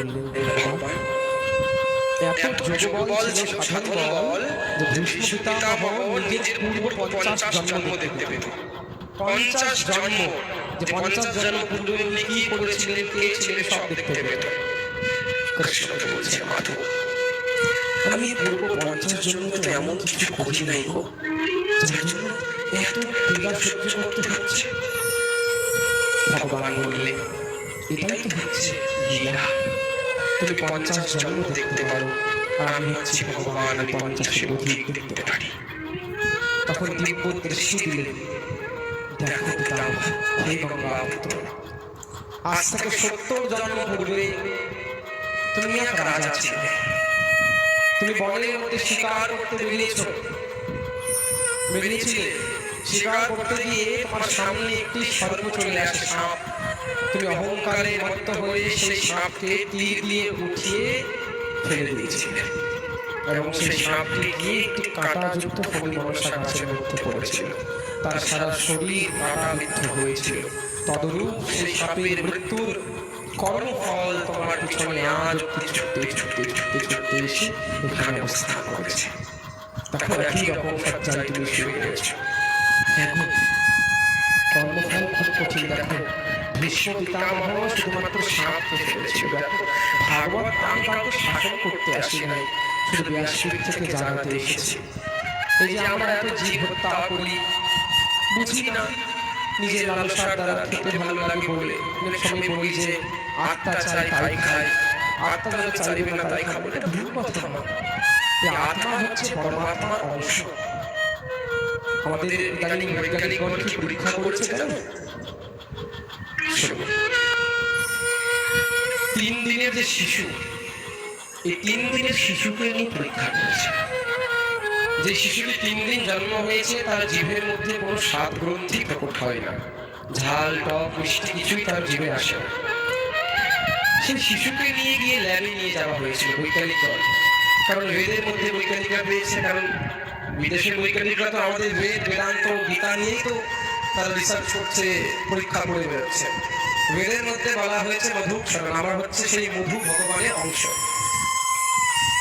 করলেন ভগবান। এত যোগবল ছিল, সাধন বল, যে ভীষ্ম পিতামহ নিজের পূর্ব 50 জন্ম দেখতে পেত। 50 জন্ম, যে 50 জন্ম পূর্বে উনি কি করেছিলেন, কে ছিলেন, সব দেখতে পেত। কৃষ্ণ বলছে, মাধব আমি পূর্ব 50 জন্ম তো এমন কিছু করি নাই গো, যার জন্য এত পীড়া সহ্য করতে হচ্ছে। ভগবান বললেন, এটাই তো হচ্ছে লীলা। তুমি 50 জন্ম দেখতে পারো, আর আমি হচ্ছি ভগবান, আমি 50-এর অধিক দেখতে পারি। তখন দিব্য দৃষ্টি দিলেন, দেখো পিতামহ, হে গঙ্গাপুত্র, আজ থেকে 70 জন্ম পূর্বে তুমি এক রাজা ছিলে। তুমি বনের মধ্যে শিকার করতে বেরিয়েছিলে। শিকার করতে গিয়ে তোমার সামনে একটি সর্প চলে আসে, সাপ। তুমি অহংকারে মত্ত হয়ে সেই সাপকে তীর দিয়ে উঠিয়ে ফেলে দিয়েছিলে, এবং সেই সাপটি গিয়ে একটি কাঁটাযুক্ত ফণিমনসা গাছের মধ্যে পড়েছিল। তার সারা শরীর কাঁটাবিদ্ধ হয়েছিল। তদরূপ সেই সাপের মৃত্যুর কর্মফল তোমার পিছনে আজ ছুটতে এসে এখানে অবস্থান করেছে। তখন একই রকম সজ্জায় তুমি শুয়ে রয়েছো। এখন কর্মফল খুব কঠিন। দেখো, ভীষ্ম পিতামহ শুধুমাত্র সাপকে ফেলেছিল। দেখো, ভাগবত আমি কাউকে শাসন করতে আসি নাই, শুধু ব্যাসপীঠ থেকে জানাতে এসেছি। এই যে আমরা এত জীব হত্যা করি, বুঝি না, নিজের লালসার দ্বারা খেতে ভালো লাগে বলে অনেক সময় বলি যে আত্মা চাই তাই খাই, আত্মা যারা চাইবে না তাই খাবো। এটা ভুল কথা না। এই আত্মা হচ্ছে পরমাত্মার অংশ। আমাদের ইদানিং বৈজ্ঞানিকগণ কি পরীক্ষা করেছে জানো? 3 দিনের যে শিশু, এই 3 দিনের শিশুকে নিয়ে পরীক্ষা করেছে। যে শিশুটি 3 দিন জন্ম হয়েছে, তার জিভের মধ্যে কোনো স্বাদ গ্রন্থি প্রকট হয় না, ঝাল টক মিষ্টি কিছুই তার জিভে আসে না। সেই শিশুকে নিয়ে গিয়ে ল্যাবে নিয়ে যাওয়া হয়েছিল বৈজ্ঞানিকগণ। কারণ বেদের মধ্যে বৈজ্ঞানিকরা পেয়েছে, কারণ বিদেশের বৈজ্ঞানিকরা তো আমাদের বেদান্ত গীতা নিয়েই তো তারা রিসার্চ করছে, পরীক্ষা করে বেরোচ্ছে। বেদের মধ্যে বলা হয়েছে মধু শরণ, আমরা হচ্ছে সেই মধু ভগবানের অংশ।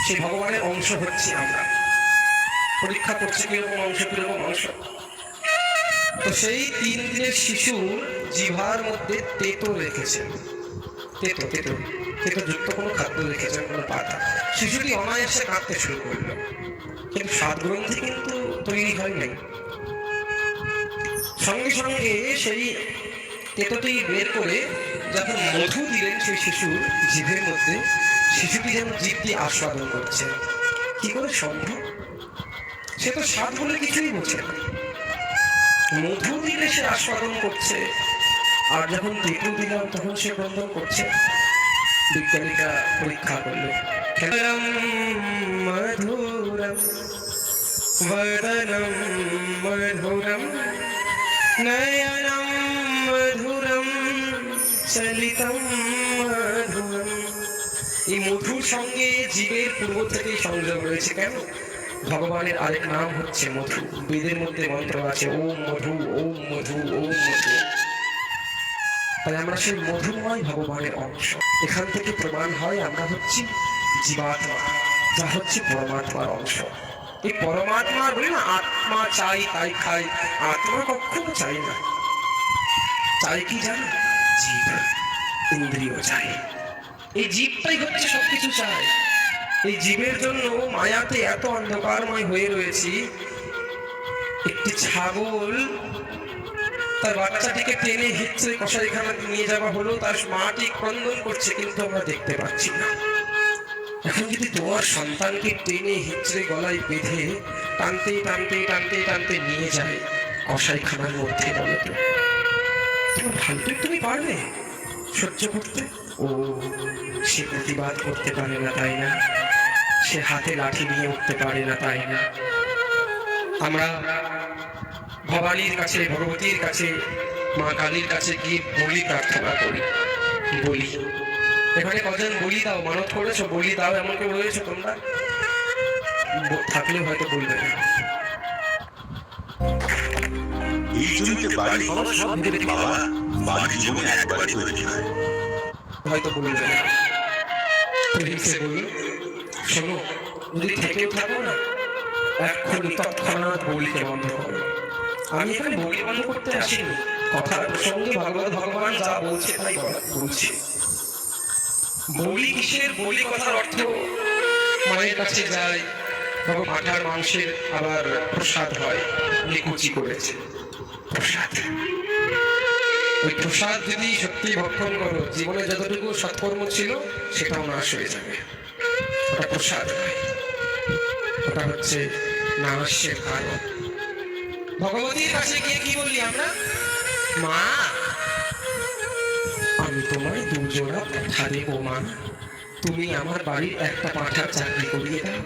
সেই ভগবানের অংশ হচ্ছে আমরা। পরীক্ষা করছে কিরকম অংশ। তো সেই 3 দিনের শিশু জিভার মধ্যে তেতো রেখেছেন, তেতো যুক্ত কোনো খাদ্য রেখেছেন, কোনো পাতা। শিশুটি অনায়াসে কাঁদতে শুরু করলো, কিন্তু স্বাদ গ্রন্থি কিন্তু তৈরি হয় নাই। সঙ্গে সঙ্গে সেই তেতোটি বের করে যখন মধু দিলেন সেই শিশুর জিভের মধ্যে, শিশুটি যেন জিভ দিয়ে আস্বাদন করছে। কি করে সম্ভব? সে তো স্বাদ বলে কিছুই বোঝে না। মধু দিলে সে আস্বাদন করছে, আর যখন তেতো দিলাম তখন সে ক্রন্দন করছে। বিজ্ঞানীরা পরীক্ষা করলেন, মধুরম বদনম মধুরম নয়নম মধুরম চলিতম মধুরম। এই মধুর সঙ্গে জীবের পূর্ব থেকেই সংযোগ রয়েছে। কেন? ভগবানের আরেক নাম হচ্ছে মধু। বেদের মধ্যে মন্ত্র আছে, ওম মধু ওম মধু ওম মধু। তাই আমরা সেই মধুময় ভগবানের অংশ। এখান থেকে প্রমাণ হয় আমরা হচ্ছি জীবাত্মা, যা হচ্ছে পরমাত্মার অংশ। এই পরমাত্মা বলি না, আত্মা চাই তাই খাই, আত্মা কখনো চাই না। চাই কি জানো? জীব, ইন্দ্রিয় চাই। এই জীবটাই হচ্ছে সবকিছু চাই। এই জীবের জন্য মায়াতে এত অন্ধকারময় হয়ে রয়েছি। একটি ছাগল তার বাচ্চাটিকে টেনে হিচড়ে কসাইখানাতে নিয়ে যাওয়া হলো, তার মাটি ক্রন্দন করছে, কিন্তু আমরা দেখতে পাচ্ছি না। এখন যদি তোমার সন্তানকে টেনে হিচড়ে গলায় বেঁধে টানতে নিয়ে যায় কসাইখানার মধ্যে, বলো তো তোমার ফালতু তুমি পারবে সহ্য করতে? ও সে প্রতিবাদ করতে পারে না, তাই না? সে হাতে লাঠি নিয়ে উঠতে পারে না, তাই না? আমরা ভবানীর কাছে, ভগবতীর কাছে, মা কালীর কাছে গিয়ে বলি প্রার্থনা করি, বলি। এখানে কজন বলি দাও মানত করেছো? বলি দাও এমন কেউ রয়েছে তোমরা? থাকলে হয়তো বলবে না। হয়তো বলবে না। প্রেমসে বলল, শোনো, যদি থেকেও থাকো না, এক্ষুনি তৎক্ষণাৎ বৌলিকে বন্ধ করো। আমি এখানে বৌলি বন্ধ করতে আসিনি, কথার প্রসঙ্গে ভগবান যা বলছে তাই বলছি। বৌলি কিসের? বৌলি কথার অর্থ মায়ের কাছে যায়, বাবা পাঁঠার মাংসের আবার প্রসাদ হয়, লিকুচি করেছে প্রসাদ। ওই প্রসাদ যদি সত্যি ভক্ষণ করো, জীবনে যতটুকু সৎকর্ম ছিল সেটাও নাশ হয়ে যাবে। ওটা প্রসাদ নয়, ওটা হচ্ছে নাশের কারণ। ভগবতীর কাছে গিয়ে কি বলি আমরা? মা, আমি তোমায় 2 জোড়া পাঁঠা দেবো মা, তুমি আমার বাড়ির একটা পাঁঠার চাকরি করিয়ে দাও।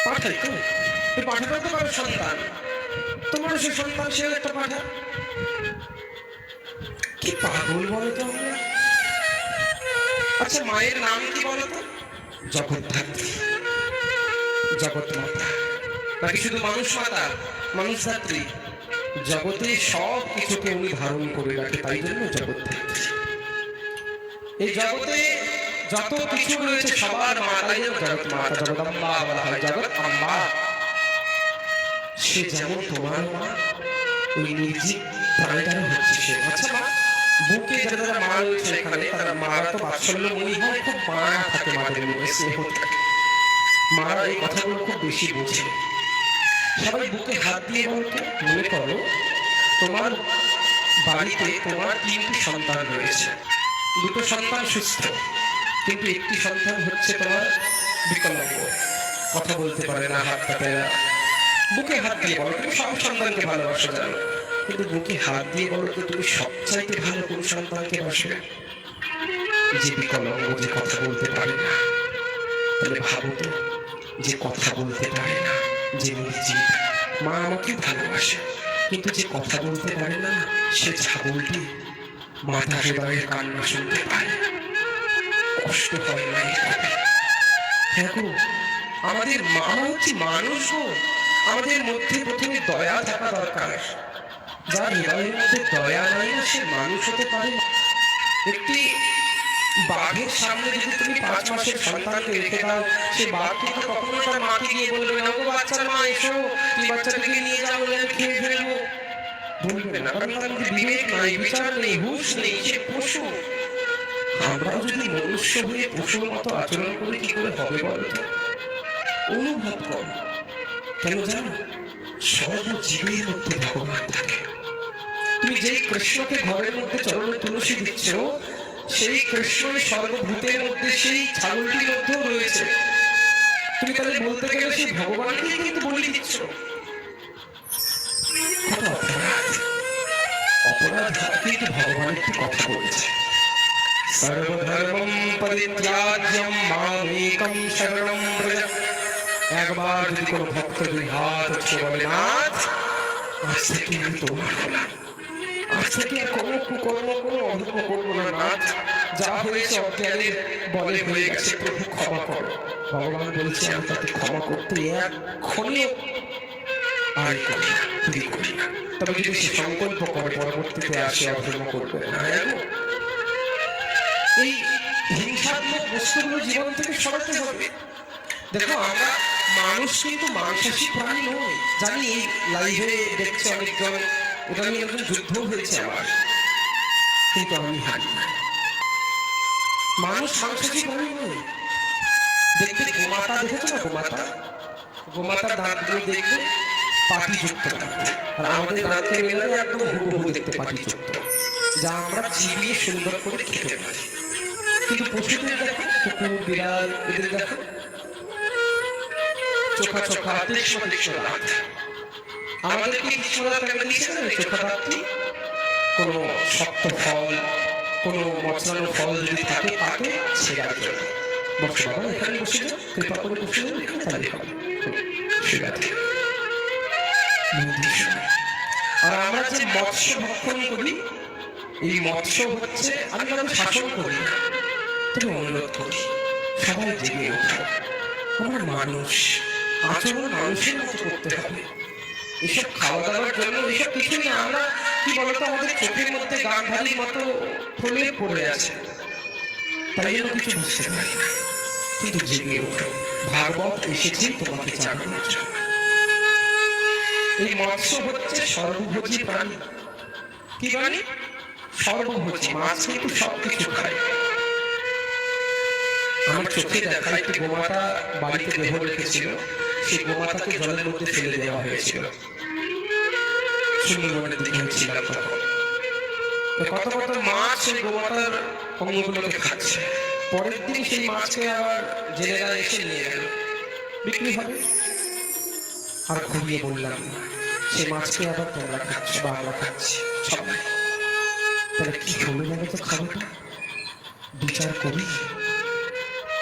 পাঠাই তো, এই পাঁঠাটা তো কারো সন্তান, তোমারও সে সন্তান, সেও একটা পাঁঠা। কি পাগল বলো তো আমরা। আচ্ছা, মায়ের নাম কি বলো তো? জগদ্ধাত্রী, জগৎ মাতা, নাকি শুধু মানুষ মাতা, মানুষ ধাত্রী? জগতে সব কিছুকে উনি ধারণ করে রাখে, তাই জন্য জগদ্ধাত্রী। এই জগতে যত কিছু রয়েছে সবার মা, তাই জন্য জগৎ মাতা, জগদম্বা বলা হয়, জগৎ আম্বা। সে যেমন তোমার মা, ওই নির্জীব প্রাণীটারও হচ্ছে সে। আচ্ছা মা, বুকে যারা মা রয়েছে এখানে, তারা মারা তো বাৎসল্যময়ী হয়, খুব মায়া থাকে মাদের মধ্যে, স্নেহ থাকে। মারা এই কথাগুলো খুব বেশি বোঝে। সবাই বুকে হাত দিয়ে বলতে, মনে করো তোমার বাড়িতে তোমার 3টি সন্তান রয়েছে। 2টো সন্তান সুস্থ, কিন্তু একটি সন্তান হচ্ছে তোমার বিকলাঙ্গ, কথা বলতে পারে না, হাত কাটে না। বুকে হাত দিয়ে বলো, তুমি সব সন্তানকে ভালোবাসো জানো, কিন্তু বুকে হাত দিয়ে বলো তো তুমি সবচাইতে ভালো কোন সন্তানকে বাসো? যে বিকলাঙ্গ, যে কথা বলতে পারে না। তাহলে ভাবো তো, যে কথা বলতে পারে না, যে নির্জীব, মা আমাকে ভালোবাসে, কিন্তু যে কথা বলতে পারে না, সে ছাগলটি মাথা হৃদয়ের কান্না শুনতে পায়, কষ্ট হয় মায়ের কথা। হ্যাঁ গো, আমাদের মা হচ্ছে মানুষ গো। আমাদের মধ্যে প্রথমে দয়া থাকা দরকার। যার হৃদয়ের মধ্যে দয়া নাই না, সে মানুষ হতে পারে না। একটি বাঘের সামনে যদি তুমি 5 মাসের সন্তানকে রেখে দাও, সে বাঘ কিন্তু কখনো তার মাকে গিয়ে বলবে না, ও বাচ্চার মা এসো, তুমি বাচ্চাটাকে নিয়ে যাও, আমি খেয়ে ফেলবো, বলবে না। কারণ তার মধ্যে বিবেক নাই, বিচার নেই, হুঁশ নেই, সে পশু। আমরাও যদি মনুষ্য হয়ে পশুর মতো আচরণ করি, কি করে হবে বলো তো? অনুভব কর, কেন জানো? সর্বজীবের মধ্যে ভগবান থাকে। তুমি যেই কৃষ্ণকে ঘরের মধ্যে চরণে তুলসী দিচ্ছ, সেই কৃষ্ণ সর্বভূতের মধ্যে, সেই ছাগলটির মধ্যেও রয়েছে। তুমি তাহলে বলতে গেলে সেই ভগবানকেই কিন্তু বলি দিচ্ছ। কত অপরাধ! অপরাধ কিন্তু ভগবান একটি কথা বলেছে, সর্বধর্মং পরিত্যাজ্যম মামেকং শরণং ব্রজ। একবার যদি কোনো ভক্ত 2 হাত উঠে বলে, নাথ, আজ থেকে আমি তোমার হলাম, আজ থেকে আর কোনো কুকর্ম, কোনো অধর্ম করবো না নাথ, যা হয়েছে অজ্ঞানের বলে হয়ে গেছে, প্রভু ক্ষমা করো। ভগবান বলছে, আমি তাকে ক্ষমা করতে এক্ষণে আর করি না, তুই করি না। তবে যদি সে সংকল্প করে পরবর্তীতে আসে অধর্ম করবে না। এই হিংসাত্মক বস্তুগুলো জীবন থেকে সরাতে হবে। দেখো, আমরা মানুষ কিন্তু মাংসাশী প্রাণী নয়, জানি। এই লাইভে দেখছে অনেকজন, এটা নিয়ে একজন যুদ্ধ হয়েছে আমার, কিন্তু আমি হারি না। মানুষ মাংসাশী প্রাণী নয়। দেখতে গোমাতা দেখেছো না? গোমাতা, গোমাতার দাঁতগুলো দেখবে পাটিযুক্ত, আর আমাদের দাঁতকে মেলালে একদম হুবহু দেখতে পাটিযুক্ত, যা আমরা চিবিয়ে সুন্দর করে খেতে পারি। কিন্তু পশুদের দেখো, কুকুর, বিড়াল, এদের দেখো চোখা চোখা, তীক্ষ্ণ তীক্ষ্ণ দাঁত। আমাদেরকে কৃষ্ণদাস কেন দিচ্ছে না চোখা দাঁতটি? কোনো শক্ত ফল, কোনো মশলানো ফল যদি থাকে, তাকে ছেড়ার জন্য। বসে বাবা, এখানে বসে যাও, কৃপা করে বসে যাও, এখানে তাহলে হবে। আর আমরা যে মৎস্য ভক্ষণ করি, এই মৎস্য হচ্ছে, আমি কারণ শাসন করি না, তুমি অনুরোধ করি, সবাই জেগে ওঠো। আমরা মানুষ, আচরণ মানুষের মতো করতে হবে। এসব খাওয়া দাওয়ার জন্য এসব কিছু না। আমরা কি বলতো, আমাদের চোখের মধ্যে গান্ধারীর মতো ফুলে পড়ে আছে। তাই জন্য কিছু বুঝতে পারি না, কিন্তু জেগে ওঠো, ভাগবত এসেছে তোমাকে জাগানোর জন্য। এই মৎস্য হচ্ছে সর্বভোজী প্রাণী। কি প্রাণী? সর্বভোজী। মাছ কিন্তু সবকিছু খায়। আমার চোখে দেখা একটি গোমাতা বাড়িতে দেহ রেখেছিল, সেই গোমাতাকে জলের মধ্যে ফেলে দেওয়া হয়েছিল। সুন্দরবনের দিকে ছিলাম তখন। কত কত মাছ সেই গোমাতার অঙ্গগুলোকে খাচ্ছে। পরের দিন সেই মাছকে আবার জেলেরা এসে নিয়ে গেল, বিক্রি হবে। আর ঘুরিয়ে বললাম, সেই মাছকে আবার তোমরা খাচ্ছ বা আমরা খাচ্ছি সবাই। তাহলে কি হলো বলো তো? খাবারটা বিচার করি,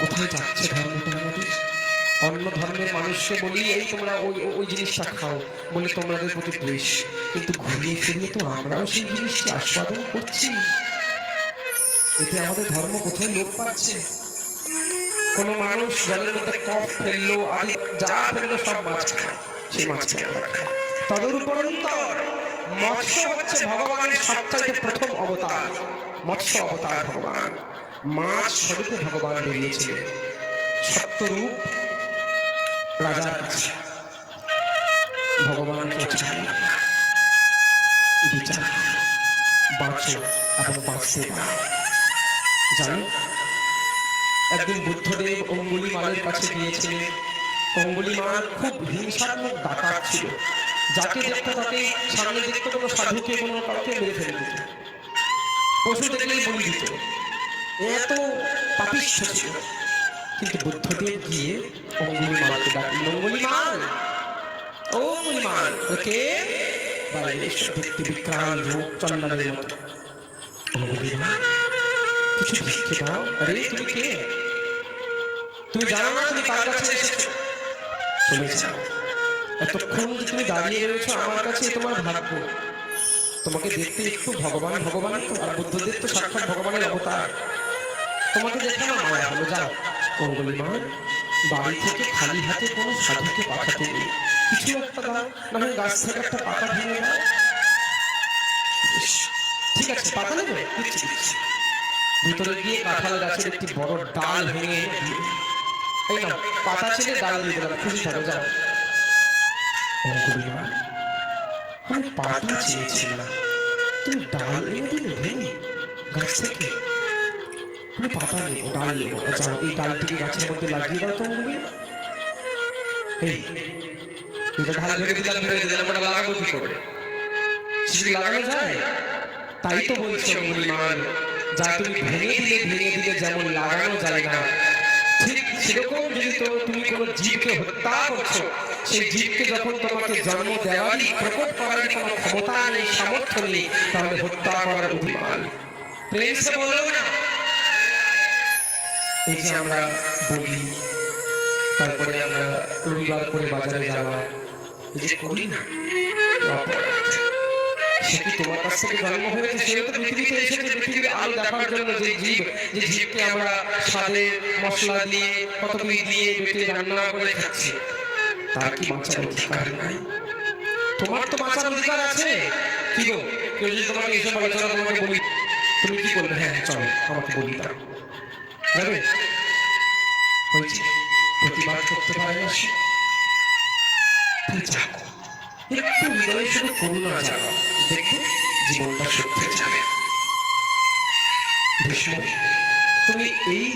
কোথায় যাচ্ছে ধর্মটা আমাদের? অন্য ধর্মের মানুষকে বলি এই তোমরা ওই ওই জিনিসটা খাও, বলে তোমাদের প্রতি দ্বেষ, কিন্তু ঘুরিয়ে ফিরিয়ে তো আমরাও সেই জিনিসটি আস্বাদন করছি। এতে আমাদের ধর্ম কোথায় লোপ পাচ্ছে? কোন মানুষ জলের মধ্যে কফ ফেললো, আদি যা ফেললো সব মাছ খায়, সেই মাছকে আমরা খাই। তাদের উপরন্তর মৎস্য হচ্ছে ভগবানের সবচাইতে প্রথম অবতার। মৎস্য অবতার ভগবান, মাছ স্বরূপে ভগবান বেরিয়েছিলেন। সত্যরূপ রাজার কাছে ভগবানকে চাই বিচার, বাঁচো এবং বাঁচতে পারো। জানো, একদিন বুদ্ধদেব অঙ্গুলিমালের কাছে গিয়েছিলেন। অঙ্গুলিমাল খুব হিংসাত্মক ডাকাত ছিল, যাকে দেখতো তাকে সামনে দেখতো, কোনো সাধুকে কোনো কাউকে মেরে ফেলে দিত, পশু দেখলেই বলি দিত, এত পাপিষ্ঠ ছিল। কিন্তু বুদ্ধদেব গিয়ে অঙ্গুলিমালকে ডাকলেন, অঙ্গুলিমাল, ও অঙ্গুলিমাল, ওকে বাইরে দেখতে বিকরাল রূপ, চন্ডালের মতো। অঙ্গুলিমাল, কিছু ভিক্ষে দাও। আরে তুমি কে? তুমি জানো না তুমি কার কাছে এসেছো? চলে যাও। এতক্ষণ তুমি দাঁড়িয়ে রয়েছো আমার কাছে, তোমার ভাগ্য। তোমাকে দেখতে একটু ভগবান ভগবান, আর বুদ্ধদেব তো সাক্ষাৎ ভগবানের অবতার। তোমাকে দেখে আমার মায়া হলো, যাও। অঙ্গুলিমাল, বাড়ি থেকে খালি হাতে কোনো সাধুকে পাঠাতে নেই, কিছু একটা দাও, না হয় গাছ থেকে একটা পাতা ভেঙে দাও। ঠিক আছে, পাতা নেবে, দিচ্ছি দিচ্ছি। ভিতরে গিয়ে কাঁঠাল গাছের একটি বড় ডাল ভেঙে এই না পাতা ছেড়ে ডাল দিয়ে দিলাম, খুশি থাকো, যাও। অঙ্গুলিমাল, আমি পাতা চেয়েছিলাম, তুমি ডাল এনে দিলে ভেঙে গাছ থেকে? আমি পাতা নেবো, ডাল নেবো, যাও এই ডালটিকে গাছের মধ্যে লাগিয়ে দাও তো। অঙ্গুলিমাল, এই এটা ঢাল ভেঙে দিলাম, ভেঙে দিলাম, ওটা লাগাবো কি করে? সেটা লাগানো যায়? তাই তো বলছি অঙ্গুলিমাল, যা তুমি ভেঙে দিলে যেমন লাগানো যায় না, ঠিক সেরকম যদি তো তুমি কোনো জীবকে হত্যা করছো, সেই জীবকে যখন তোমাকে জন্ম দেওয়ারই প্রকট করার কোনো ক্ষমতা নেই, সামর্থ্য নেই, তাহলে হত্যা করার অভিমান প্রেম সে বললো না। এই যে আমরা বলি, তারপরে আমরা রবিবার করে বাজারে যাওয়া, এই যে করি না, সে কি তোমার কাছ থেকে জন্ম হয়েছে? সে তো পৃথিবীতে এসেছে পৃথিবীর আলো দেখার জন্য। যে জীব, যে জীবকে আমরা স্বাদে মশলা দিয়ে কতগুলি দিয়ে বেটে রান্না করে খাচ্ছি, তার কি বাঁচার অধিকার নাই? তোমার তো বাঁচার অধিকার আছে। কি গো, কেউ যদি তোমাকে এসে বলে চলো তোমাকে বলি, তুমি কি করবে? হ্যাঁ চলো, আমাকে বলি দাও, যাবে? হয়েছে, প্রতিবাদ করতে পারে না সে। যাকো, একটু হৃদয়ে শুধু করুণা জাগাও, দেখবে জীবনটা সত্যি যাবে। ভীষ্ম, তুমি এই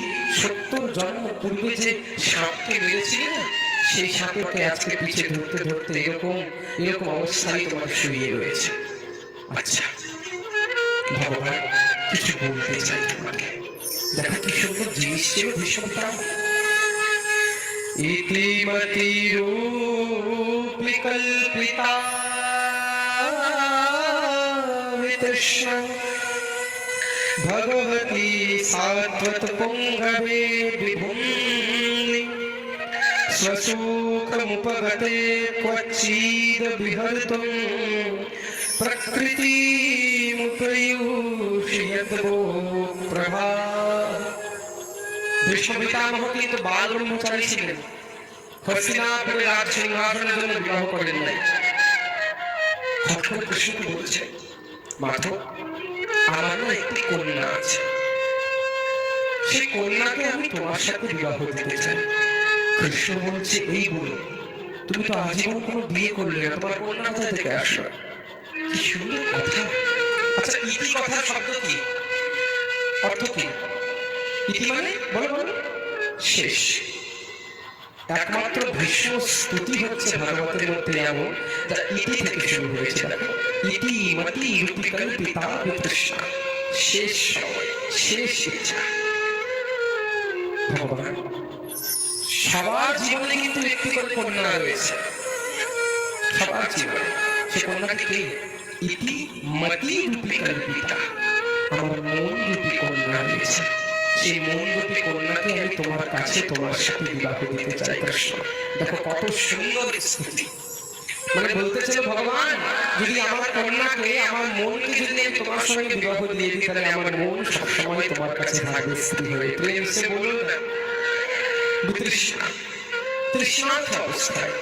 70 জন্ম পূর্বে যে সাপকে মেরেছিলে না, সেই সাপকে আজকে পিছে ধরতে ধরতে এরকম এরকম অবস্থায় তোমার শুয়ে রয়েছে। আচ্ছা, ভগবান কিছু বলতে চাই তোমাকে। দেখো কি সুন্দর জিনিস ছিল ভীষ্মটা। ইতিমতি রূপ বিকল্পিতা কৃষ্ণ ভগবতী সাত্বত পুঙ্গবে বিভুম্নি स्वसुखमुपगते क्वचिद विहर्तुं प्रकृतिमुपयुष्यद्वो प्रभा। ভীষ্ম পিতামহ কিন্তু বাল ব্রহ্মচারী ছিলেন, হস্তিনাপুরে রাজ সিংহাসনের জন্য বিবাহ করেন নাই। কৃষ্ণকে বলছে, মাধব আমার না একটি কন্যা আছে, সেই কন্যাকে আমি তোমার সাথে বিবাহ দিতে চাই। কৃষ্ণ বলছে, এই বলো, তুমি তো আজীবন কোনো বিয়ে করলে না, তোমার কন্যা কোথা থেকে আসলো? কি সুন্দর কথা। আচ্ছা, ইতি কথার শব্দ কি, অর্থ কি? ইতি মানে বলো বলো, শেষ। একমাত্র ভীষ্ম স্তুতি হচ্ছে ভাগবতের মধ্যে এমন, যা ইতি থেকে শুরু হয়েছে। দেখো, ইতি মতি রূপী কল্পিতা বিতৃষ্ণা, শেষ সময়, শেষ ইচ্ছা। ভগবান সবার জীবনে কিন্তু একটি করে কন্যা রয়েছে, সবার জীবনে। সে কন্যাটি কে? ইতি মতি রূপী কল্পিতা, আমার মন রূপী কন্যা রয়েছে। সেই মন রূপী কন্যাকে আমি তোমার কাছে, তোমার সাথে বিবাহ দিতে চাই। কৃষ্ণ দেখো কত সুন্দর স্তুতি। মানে বলতে চাই, ভগবান যদি আমার কন্যাকে, আমার মনকে যদি আমি তোমার সঙ্গে বিবাহ দিয়ে দিই, তাহলে আমার মন সবসময় তোমার কাছে থাকবে স্ত্রী হয়ে। প্রেম সে বলুন না, বিতৃষ্ণা, তৃষ্ণার্থ অবস্থায়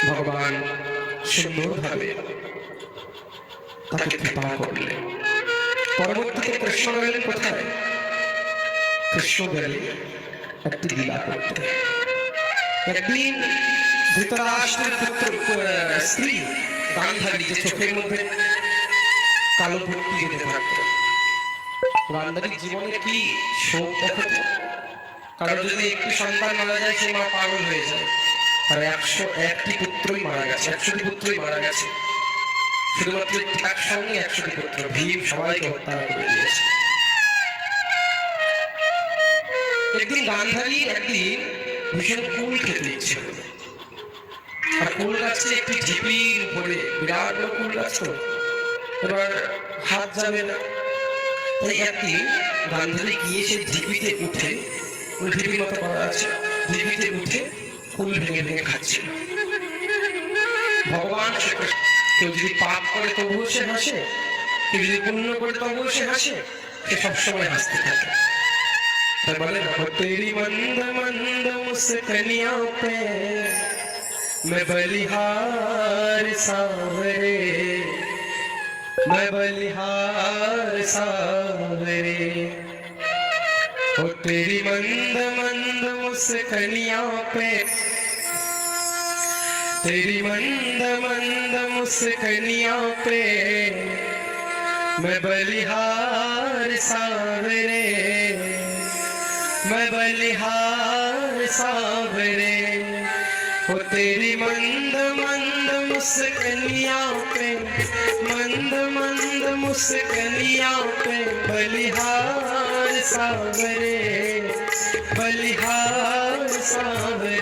ভগবান সুন্দরভাবে তাকে কৃপা করলেন। পরবর্তীতে কৃষ্ণ গেলেন কোথায়? কৃষ্ণ গেলেন একটি লীলা করতে। একদিন ধৃতরাষ্ট্রের পুত্র স্ত্রী গান্ধারী, যে চোখের মধ্যে কালো পট্টি বেঁধে থাকত, গান্ধারীর জীবনে কি শোক দেখো। কারো যদি একটি সন্তান মারা যায়, সে মা পাগল হয়ে যায়। আর 101টি পুত্রই মারা গেছে, 100টি পুত্রই মারা গেছে। শুধুমাত্র একসঙ্গে 100টি পুত্র, ভীম সবাইকে হত্যা করে দিয়েছে। একদিন গান্ধারী একদিন ভীষণ কুল খেতে ইচ্ছে হলো। আর কুল গাছে একটি ঝিপির উপরে, বিরাট বড় কুল গাছ, তো এবার হাত যাবে না। তাই একদিন গান্ধারী গিয়ে সেই ঝিপিতে উঠে, ওই ঝিপির মতো করা আছে, ঝিপিতে উঠে কুল ভেঙে ভেঙে খাচ্ছিল। ভগবান কেউ যদি পাপ করে তবুও সে হাসে, কেউ যদি পুণ্য করে তবুও সে হাসে, সে সবসময় হাসতে থাকে। তাই বলে, তেরি মন্দ মন্দ মুস্কানিয়াं पे मैं बलिहार सावरे, मैं बलिहार सावरे। ओ तेरी मंद मंद मुस्कानियां पे, तेरी मंद मंद मुस्कानियां पे मैं बलिहार सावरे, मैं बलिहार सावरे। हो तेरी मंद मंद मुस्कानियां पे, मंद मंद मुस्कानियां पे बलिहार सावरे, बलिहार सावरे।